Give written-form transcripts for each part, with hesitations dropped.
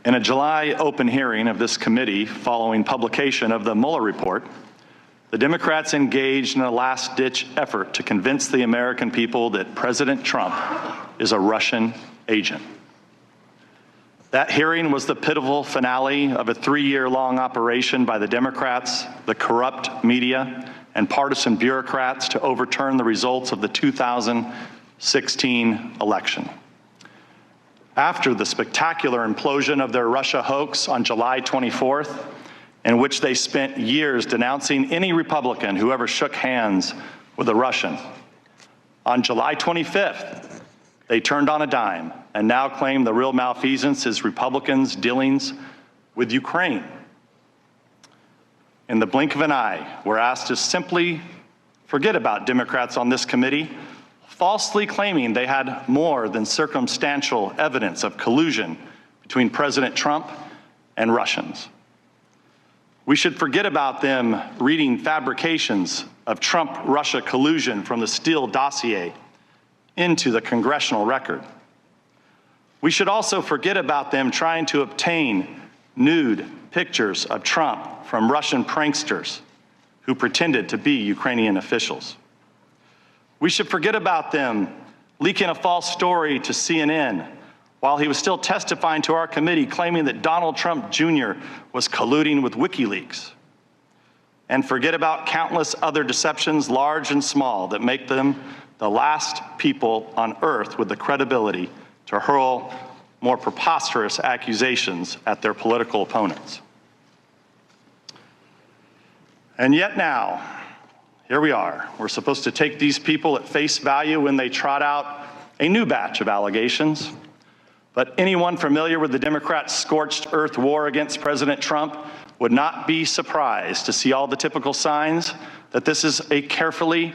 In a July open hearing of this committee following publication of the Mueller report, the Democrats engaged in a last-ditch effort to convince the American people that President Trump is a Russian agent. That hearing was the pivotal finale of a 3-year-long operation by the Democrats, the corrupt media, and partisan bureaucrats to overturn the results of the 2016 election. After the spectacular implosion of their Russia hoax on July 24th, in which they spent years denouncing any Republican who ever shook hands with a Russian, on July 25th, they turned on a dime and now claim the real malfeasance is Republicans' dealings with Ukraine. In the blink of an eye, we're asked to simply forget about Democrats on this committee, falsely claiming they had more than circumstantial evidence of collusion between President Trump and Russians. We should forget about them reading fabrications of Trump-Russia collusion from the Steele dossier into the congressional record. We should also forget about them trying to obtain nude pictures of Trump from Russian pranksters who pretended to be Ukrainian officials. We should forget about them leaking a false story to CNN while he was still testifying to our committee, claiming that Donald Trump Jr. was colluding with WikiLeaks. And forget about countless other deceptions, large and small, that make them the last people on earth with the credibility to hurl more preposterous accusations at their political opponents. And yet now, here we are. We're supposed to take these people at face value when they trot out a new batch of allegations. But anyone familiar with the Democrats' scorched earth war against President Trump would not be surprised to see all the typical signs that this is a carefully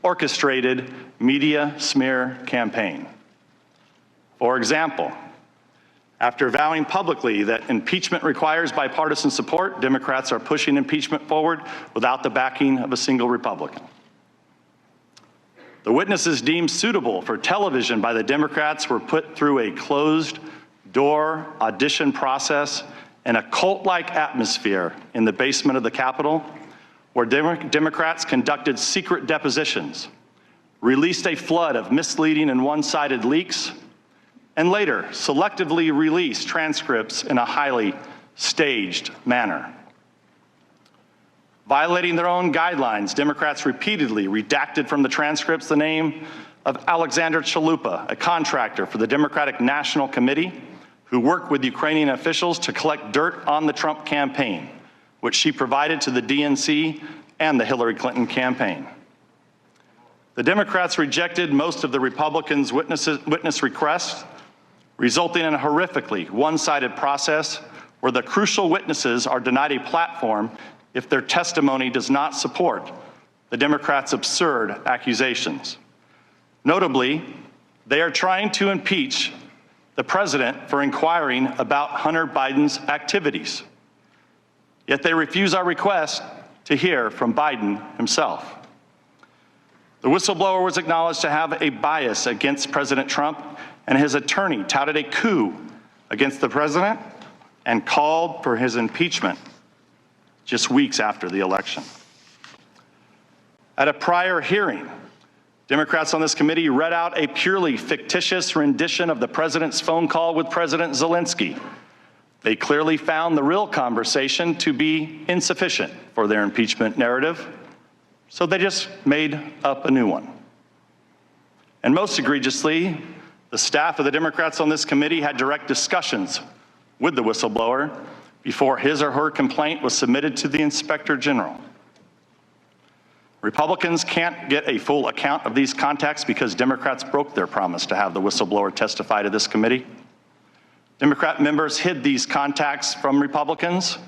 orchestrated media smear campaign. For example, after vowing publicly that impeachment requires bipartisan support, Democrats are pushing impeachment forward without the backing of a single Republican. The witnesses deemed suitable for television by the Democrats were put through a closed-door audition process in a cult-like atmosphere in the basement of the Capitol, where Democrats conducted secret depositions, released a flood of misleading and one-sided leaks, and later selectively released transcripts in a highly staged manner. Violating their own guidelines, Democrats repeatedly redacted from the transcripts the name of Alexander Chalupa, a contractor for the Democratic National Committee who worked with Ukrainian officials to collect dirt on the Trump campaign, which she provided to the DNC and the Hillary Clinton campaign. The Democrats rejected most of the Republicans' witness requests, resulting in a horrifically one-sided process where the crucial witnesses are denied a platform if their testimony does not support the Democrats' absurd accusations. Notably, they are trying to impeach the president for inquiring about Hunter Biden's activities. Yet they refuse our request to hear from Biden himself. The whistleblower was acknowledged to have a bias against President Trump, and his attorney touted a coup against the president and called for his impeachment just weeks after the election. At a prior hearing, Democrats on this committee read out a purely fictitious rendition of the president's phone call with President Zelensky. They clearly found the real conversation to be insufficient for their impeachment narrative, so they just made up a new one. And most egregiously, the staff of the Democrats on this committee had direct discussions with the whistleblower before his or her complaint was submitted to the Inspector General. Republicans can't get a full account of these contacts because Democrats broke their promise to have the whistleblower testify to this committee. Democrat members hid these contacts from Republicans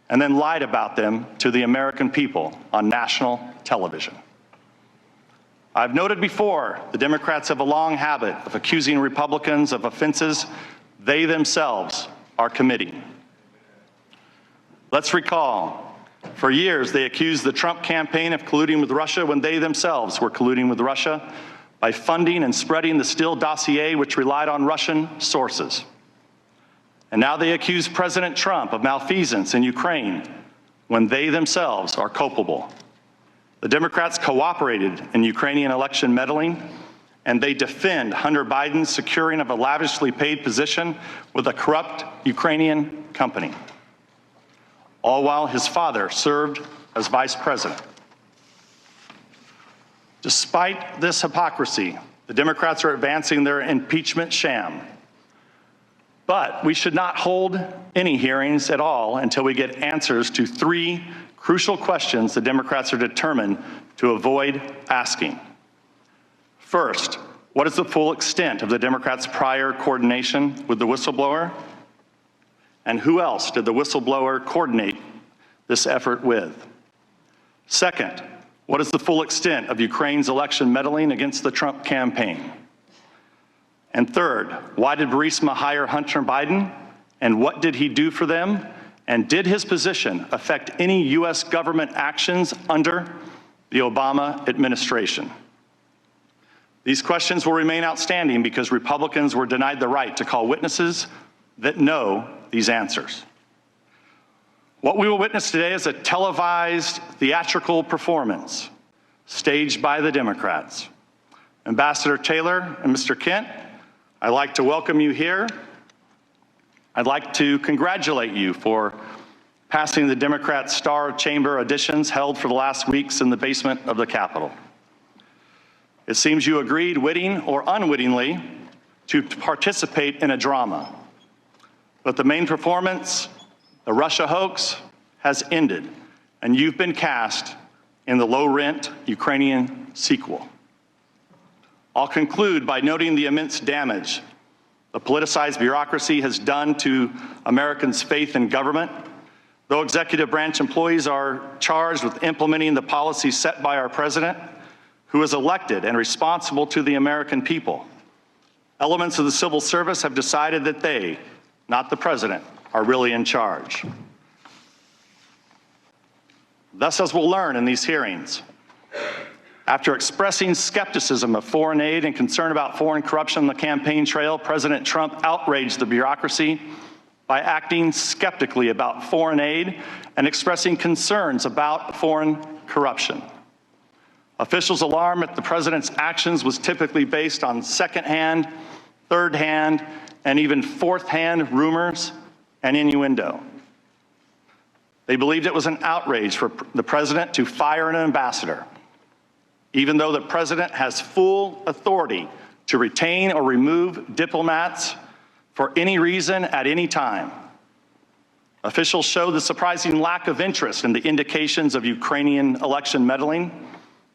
and then lied about them to the American people on national television. I've noted before, the Democrats have a long habit of accusing Republicans of offenses they themselves are committing. Let's recall, for years they accused the Trump campaign of colluding with Russia when they themselves were colluding with Russia by funding and spreading the Steele dossier, which relied on Russian sources. And now they accuse President Trump of malfeasance in Ukraine when they themselves are culpable. The Democrats cooperated in Ukrainian election meddling, and they defend Hunter Biden's securing of a lavishly paid position with a corrupt Ukrainian company, all while his father served as vice president. Despite this hypocrisy, the Democrats are advancing their impeachment sham. But we should not hold any hearings at all until we get answers to three crucial questions the Democrats are determined to avoid asking. First, what is the full extent of the Democrats' prior coordination with the whistleblower? And who else did the whistleblower coordinate this effort with? Second, what is the full extent of Ukraine's election meddling against the Trump campaign? And third, why did Burisma hire Hunter Biden, and what did he do for them? And did his position affect any U.S. government actions under the Obama administration? These questions will remain outstanding because Republicans were denied the right to call witnesses that know these answers. What we will witness today is a televised theatrical performance staged by the Democrats. Ambassador Taylor and Mr. Kent, I'd like to welcome you here. I'd like to congratulate you for passing the Democrat Star Chamber auditions held for the last weeks in the basement of the Capitol. It seems you agreed, witting or unwittingly, to participate in a drama. But the main performance, the Russia hoax, has ended, and you've been cast in the low-rent Ukrainian sequel. I'll conclude by noting the immense damage the politicized bureaucracy has done to Americans' faith in government. Though executive branch employees are charged with implementing the policies set by our president, who is elected and responsible to the American people, elements of the civil service have decided that they, not the president, are really in charge. Thus, as we'll learn in these hearings, after expressing skepticism of foreign aid and concern about foreign corruption on the campaign trail, President Trump outraged the bureaucracy by acting skeptically about foreign aid and expressing concerns about foreign corruption. Officials' alarm at the president's actions was typically based on second-hand, third-hand, and even fourth-hand rumors and innuendo. They believed it was an outrage for the president to fire an ambassador, even though the president has full authority to retain or remove diplomats for any reason at any time. Officials showed the surprising lack of interest in the indications of Ukrainian election meddling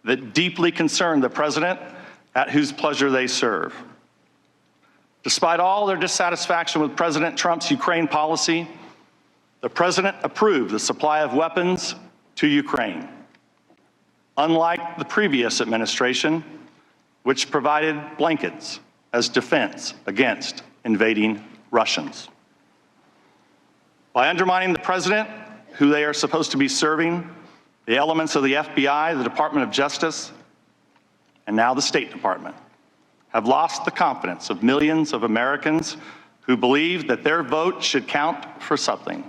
that deeply concerned the president, at whose pleasure they serve. Despite all their dissatisfaction with President Trump's Ukraine policy, the president approved the supply of weapons to Ukraine, unlike the previous administration, which provided blankets as defense against invading Russians. By undermining the president, who they are supposed to be serving, the elements of the FBI, the Department of Justice, and now the State Department have lost the confidence of millions of Americans who believe that their vote should count for something.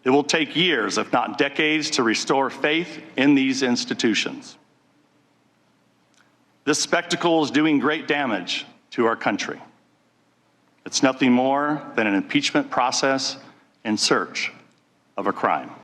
It will take years, if not decades, to restore faith in these institutions. This spectacle is doing great damage to our country. It's nothing more than an impeachment process in search of a crime.